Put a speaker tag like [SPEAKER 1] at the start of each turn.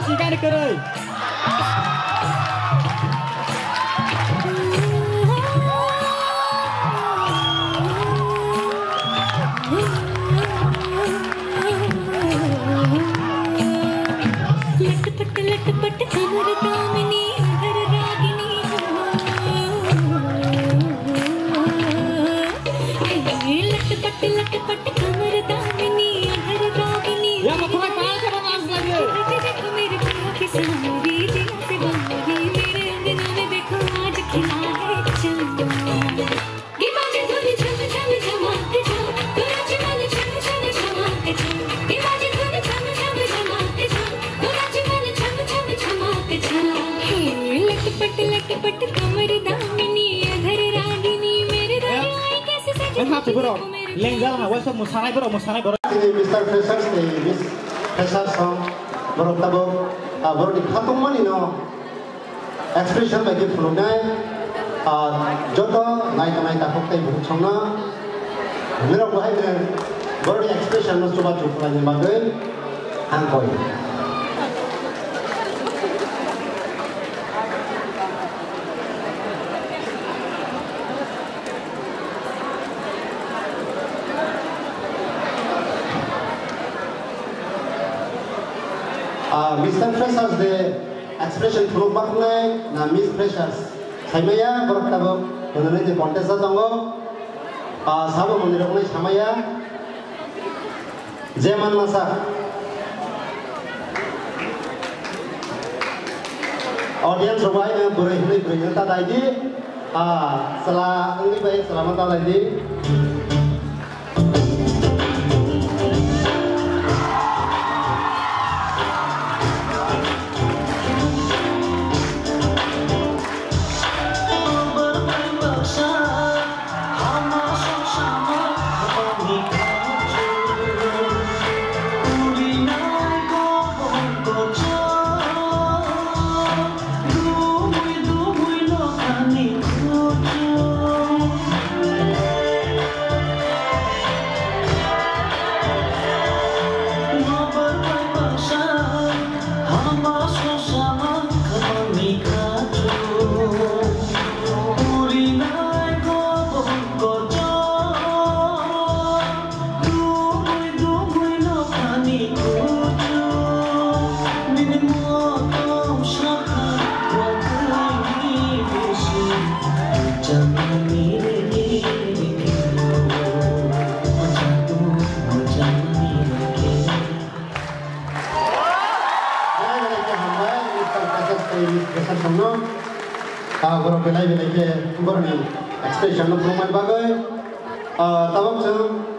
[SPEAKER 1] Sigan kerai.
[SPEAKER 2] लटपट कमर दामिनी हर रागिनी लटपट कमर दामिनी हर रागिनी देखो मेरे प्यार की सावरी दिल से बावरी मेरे अंगना में देखो आज खिला है चंदा ये बाजे धुन झम झम झमाते जा तेरा जीवन झम झम झमाते जा ये बाजे धुन झम झम झमाते जा तेरा जीवन झम झम झमाते जा लटपट कमर दामिनी अधर रागिनी मेरे रानी कैसे सजे
[SPEAKER 1] Lengal na wasa musanay bro.
[SPEAKER 3] Mr. Freshers Miss Freshers song borok tabo borok di khatung mani no expression bagi phulunai joto nai ta hoktai bu chongna mero bahai ne borok di expression no coba chukla ni bagai angkoi Mr. Freshers the expression through baknai na Miss Freshers saimaya borok tabo donone the contest atongo sabo mondir onai samaya jeman masa audience robai na burai hini burai ta daidi sala ngi bai selamat daidi Borok belai ke borok ni expression no proman bagai tabak